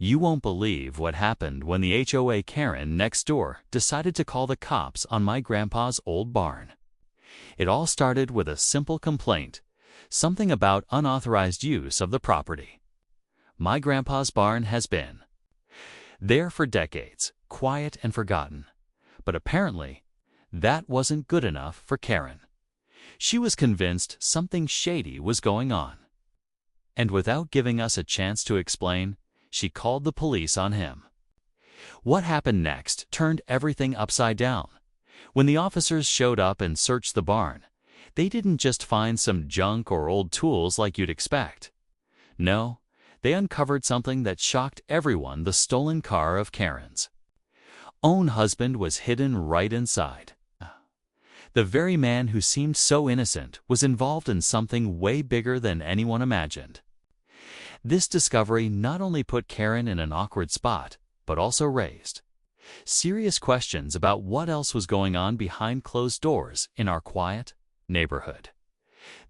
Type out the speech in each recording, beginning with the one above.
You won't believe what happened when the HOA Karen next door decided to call the cops on my grandpa's old barn. It all started with a simple complaint, something about unauthorized use of the property. My grandpa's barn has been there for decades, quiet and forgotten. But apparently, that wasn't good enough for Karen. She was convinced something shady was going on. And without giving us a chance to explain, she called the police on him. What happened next turned everything upside down. When the officers showed up and searched the barn, they didn't just find some junk or old tools like you'd expect. No, they uncovered something that shocked everyone: the stolen car of Karen's own husband was hidden right inside. The very man who seemed so innocent was involved in something way bigger than anyone imagined. This discovery not only put Karen in an awkward spot, but also raised serious questions about what else was going on behind closed doors in our quiet neighborhood.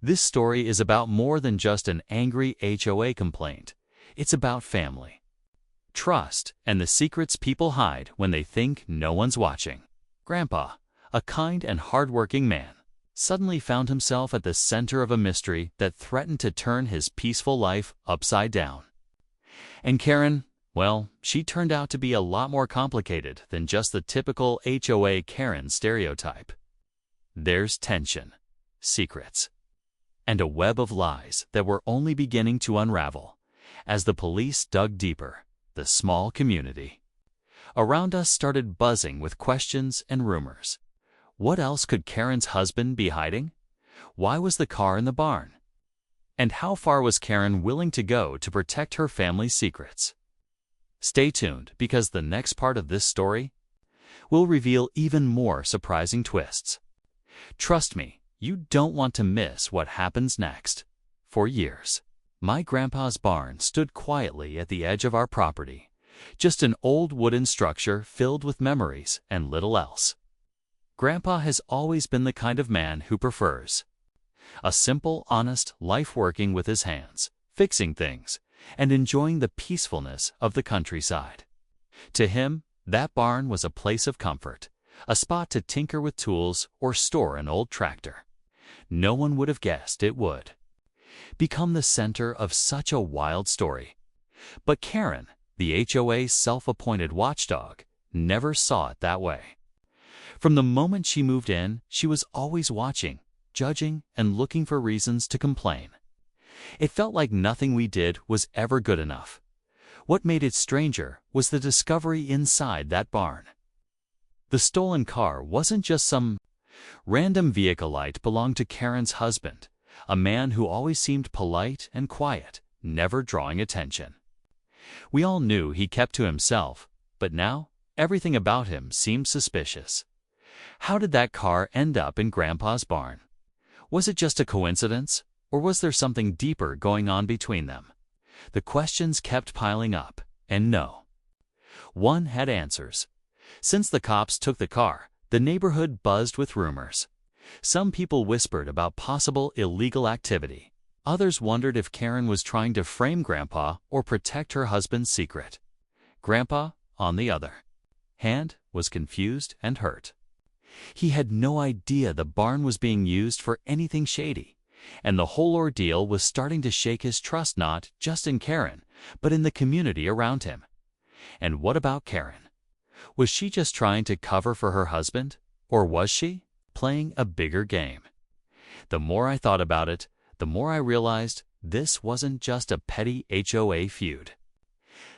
This story is about more than just an angry HOA complaint. It's about family, trust, and the secrets people hide when they think no one's watching. Grandpa, a kind and hardworking man, suddenly found himself at the center of a mystery that threatened to turn his peaceful life upside down. And Karen, well, she turned out to be a lot more complicated than just the typical HOA Karen stereotype. There's tension, secrets, and a web of lies that were only beginning to unravel as the police dug deeper. The small community around us started buzzing with questions and rumors. What else could Karen's husband be hiding? Why was the car in the barn? And how far was Karen willing to go to protect her family's secrets? Stay tuned, because the next part of this story will reveal even more surprising twists. Trust me, you don't want to miss what happens next. For years, my grandpa's barn stood quietly at the edge of our property, just an old wooden structure filled with memories and little else. Grandpa has always been the kind of man who prefers a simple, honest life, working with his hands, fixing things, and enjoying the peacefulness of the countryside. To him, that barn was a place of comfort, a spot to tinker with tools or store an old tractor. No one would have guessed it would become the center of such a wild story. But Karen, the HOA's self-appointed watchdog, never saw it that way. From the moment she moved in, she was always watching, judging, and looking for reasons to complain. It felt like nothing we did was ever good enough. What made it stranger was the discovery inside that barn. The stolen car wasn't just some random vehicle. Belonged to Karen's husband, a man who always seemed polite and quiet, never drawing attention. We all knew he kept to himself, but now everything about him seemed suspicious. How did that car end up in Grandpa's barn? Was it just a coincidence, or was there something deeper going on between them? The questions kept piling up, and no one had answers. Since the cops took the car, the neighborhood buzzed with rumors. Some people whispered about possible illegal activity. Others wondered if Karen was trying to frame Grandpa or protect her husband's secret. Grandpa, on the other hand, was confused and hurt. He had no idea the barn was being used for anything shady, and the whole ordeal was starting to shake his trust, not just in Karen, but in the community around him. And what about Karen? Was she just trying to cover for her husband, or was she playing a bigger game? The more I thought about it, the more I realized this wasn't just a petty HOA feud.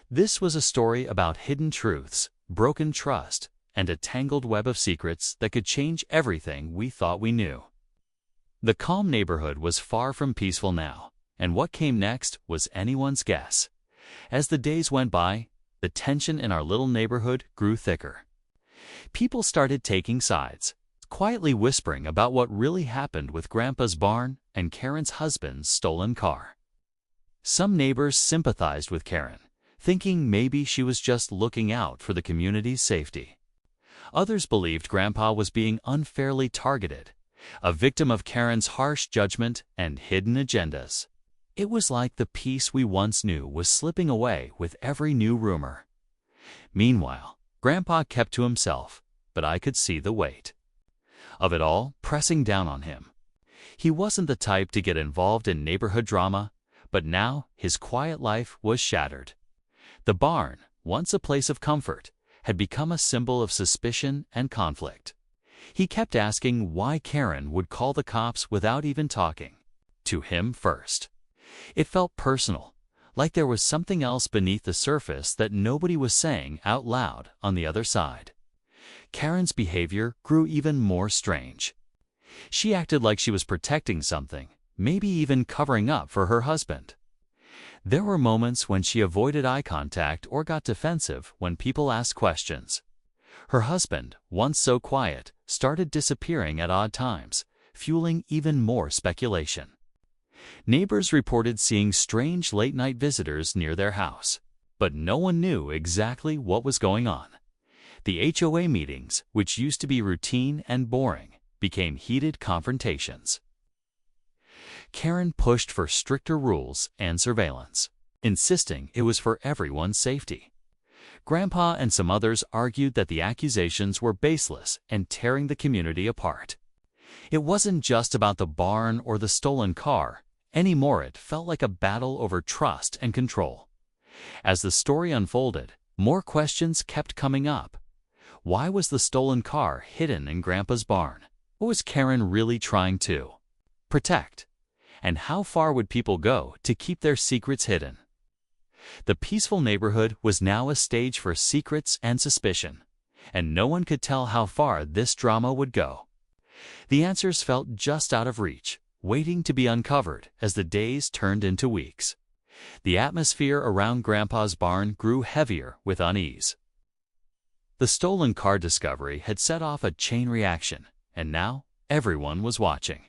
This was a story about hidden truths, broken trust, and a tangled web of secrets that could change everything we thought we knew. The calm neighborhood was far from peaceful now, and what came next was anyone's guess. As the days went by, the tension in our little neighborhood grew thicker. People started taking sides, quietly whispering about what really happened with Grandpa's barn and Karen's husband's stolen car. Some neighbors sympathized with Karen, thinking maybe she was just looking out for the community's safety. Others believed Grandpa was being unfairly targeted, a victim of Karen's harsh judgment and hidden agendas. It was like the peace we once knew was slipping away with every new rumor. Meanwhile, Grandpa kept to himself, but I could see the weight of it all pressing down on him. He wasn't the type to get involved in neighborhood drama, but now his quiet life was shattered. The barn, once a place of comfort, had become a symbol of suspicion and conflict. He kept asking why Karen would call the cops without even talking to him first. It felt personal, like there was something else beneath the surface that nobody was saying out loud on the other side. Karen's behavior grew even more strange. She acted like she was protecting something, maybe even covering up for her husband. There were moments when she avoided eye contact or got defensive when people asked questions. Her husband, once so quiet, started disappearing at odd times, fueling even more speculation. Neighbors reported seeing strange late-night visitors near their house, but no one knew exactly what was going on. The HOA meetings, which used to be routine and boring, became heated confrontations. Karen pushed for stricter rules and surveillance, insisting it was for everyone's safety. Grandpa and some others argued that the accusations were baseless and tearing the community apart. It wasn't just about the barn or the stolen car. Anymore, it felt like a battle over trust and control. As the story unfolded, more questions kept coming up. Why was the stolen car hidden in Grandpa's barn? What was Karen really trying to protect? And how far would people go to keep their secrets hidden? The peaceful neighborhood was now a stage for secrets and suspicion, and no one could tell how far this drama would go. The answers felt just out of reach, waiting to be uncovered as the days turned into weeks. The atmosphere around Grandpa's barn grew heavier with unease. The stolen car discovery had set off a chain reaction, and now everyone was watching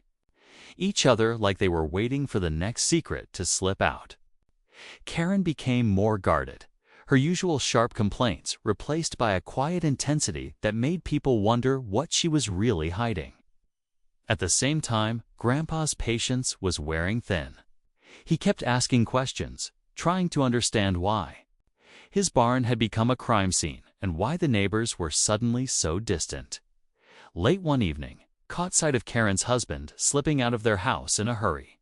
each other like they were waiting for the next secret to slip out. Karen became more guarded, her usual sharp complaints replaced by a quiet intensity that made people wonder what she was really hiding. At the same time, Grandpa's patience was wearing thin. He kept asking questions, trying to understand why. His barn had become a crime scene, and why the neighbors were suddenly so distant. Late one evening, caught sight of Karen's husband slipping out of their house in a hurry,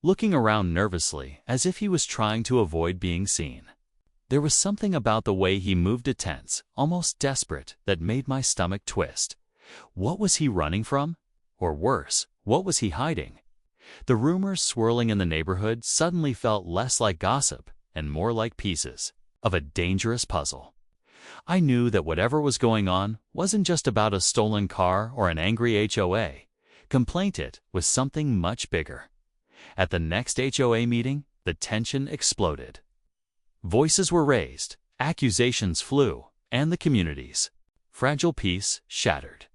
looking around nervously as if he was trying to avoid being seen. There was something about the way he moved tense, almost desperate, that made my stomach twist. What was he running from? Or worse, what was he hiding? The rumors swirling in the neighborhood suddenly felt less like gossip and more like pieces of a dangerous puzzle. I knew that whatever was going on wasn't just about a stolen car or an angry HOA. Complaint it was something much bigger. At the next HOA meeting, the tension exploded. Voices were raised, accusations flew, and the community's fragile peace shattered.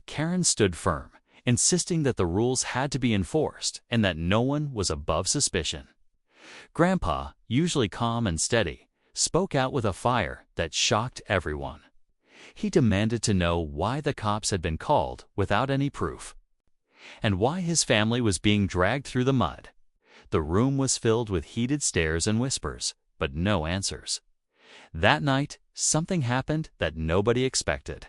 Karen stood firm, insisting that the rules had to be enforced and that no one was above suspicion. Grandpa, usually calm and steady, spoke out with a fire that shocked everyone. He demanded to know why the cops had been called without any proof, and why his family was being dragged through the mud. The room was filled with heated stares and whispers, but no answers. That night, something happened that nobody expected.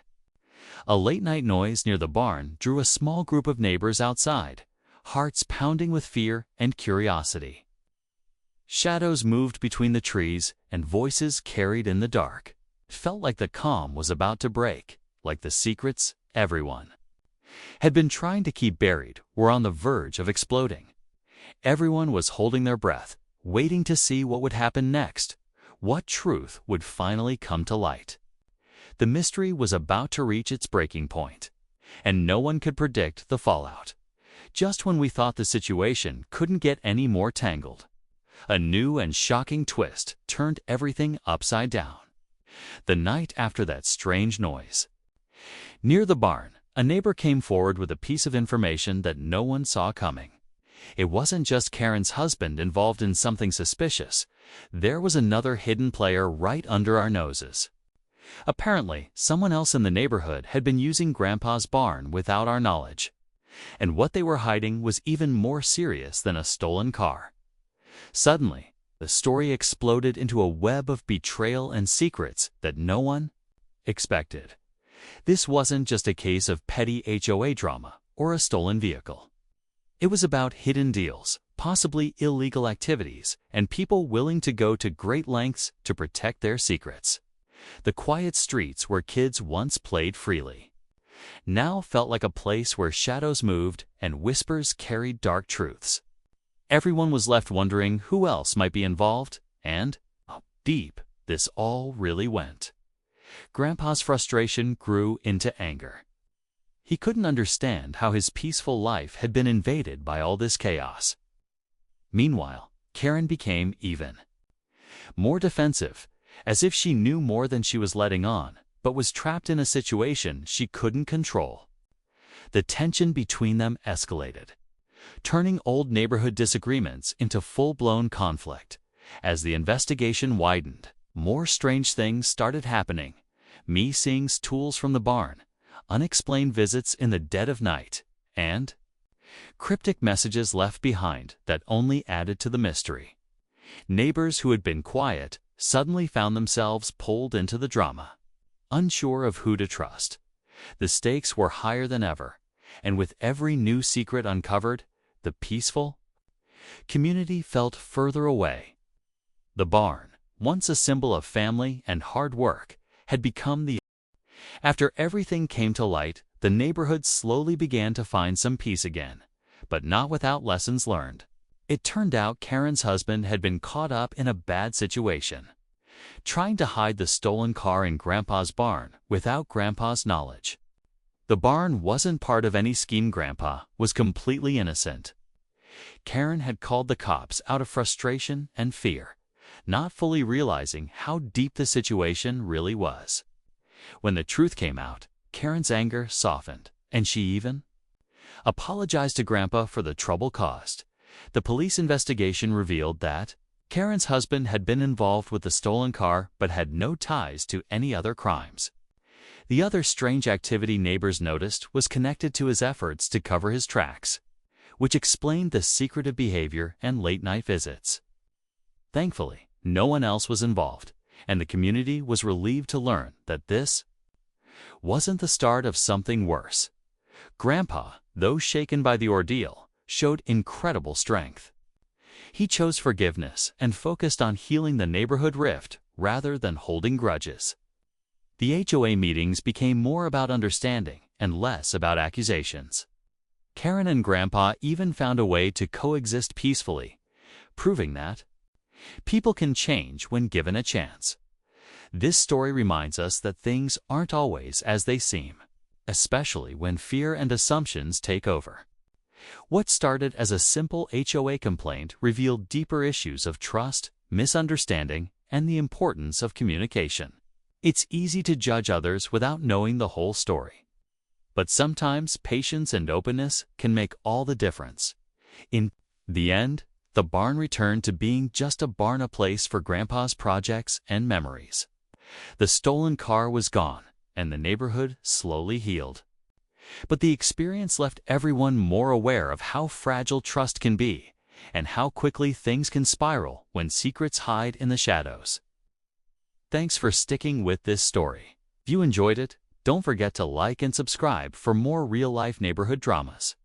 A late-night noise near the barn drew a small group of neighbors outside, hearts pounding with fear and curiosity. Shadows moved between the trees, and voices carried in the dark. It felt like the calm was about to break, like the secrets everyone had been trying to keep buried were on the verge of exploding. Everyone was holding their breath, waiting to see what would happen next, what truth would finally come to light. The mystery was about to reach its breaking point, and no one could predict the fallout. Just when we thought the situation couldn't get any more tangled, a new and shocking twist turned everything upside down. The night after that strange noise, near the barn, a neighbor came forward with a piece of information that no one saw coming. It wasn't just Karen's husband involved in something suspicious. There was another hidden player right under our noses. Apparently, someone else in the neighborhood had been using Grandpa's barn without our knowledge. And what they were hiding was even more serious than a stolen car. Suddenly, the story exploded into a web of betrayal and secrets that no one expected. This wasn't just a case of petty HOA drama or a stolen vehicle. It was about hidden deals, possibly illegal activities, and people willing to go to great lengths to protect their secrets. The quiet streets where kids once played freely now felt like a place where shadows moved and whispers carried dark truths. Everyone was left wondering who else might be involved and how deep this all really went. Grandpa's frustration grew into anger. He couldn't understand how his peaceful life had been invaded by all this chaos. Meanwhile, Karen became even more defensive, as if she knew more than she was letting on, but was trapped in a situation she couldn't control. The tension between them escalated, turning old neighborhood disagreements into full-blown conflict. As the investigation widened, more strange things started happening. Me seeing tools from the barn, unexplained visits in the dead of night, and cryptic messages left behind that only added to the mystery. Neighbors who had been quiet suddenly found themselves pulled into the drama, unsure of who to trust. The stakes were higher than ever, and with every new secret uncovered, the peaceful community felt further away. The barn, once a symbol of family and hard work, had become the... After everything came to light, the neighborhood slowly began to find some peace again, but not without lessons learned. It turned out Karen's husband had been caught up in a bad situation, trying to hide the stolen car in Grandpa's barn without Grandpa's knowledge. The barn wasn't part of any scheme. Grandpa was completely innocent. Karen had called the cops out of frustration and fear, not fully realizing how deep the situation really was. When the truth came out, Karen's anger softened, and she even apologized to Grandpa for the trouble caused. The police investigation revealed that Karen's husband had been involved with the stolen car but had no ties to any other crimes. The other strange activity neighbors noticed was connected to his efforts to cover his tracks, which explained the secretive behavior and late-night visits. Thankfully, no one else was involved, and the community was relieved to learn that this wasn't the start of something worse. Grandpa, though shaken by the ordeal, showed incredible strength. He chose forgiveness and focused on healing the neighborhood rift rather than holding grudges. The HOA meetings became more about understanding and less about accusations. Karen and Grandpa even found a way to coexist peacefully, proving that people can change when given a chance. This story reminds us that things aren't always as they seem, especially when fear and assumptions take over. What started as a simple HOA complaint revealed deeper issues of trust, misunderstanding, and the importance of communication. It's easy to judge others without knowing the whole story. But sometimes patience and openness can make all the difference. In the end, the barn returned to being just a barn, a place for Grandpa's projects and memories. The stolen car was gone, and the neighborhood slowly healed. But the experience left everyone more aware of how fragile trust can be, and how quickly things can spiral when secrets hide in the shadows. Thanks for sticking with this story. If you enjoyed it, don't forget to like and subscribe for more real-life neighborhood dramas.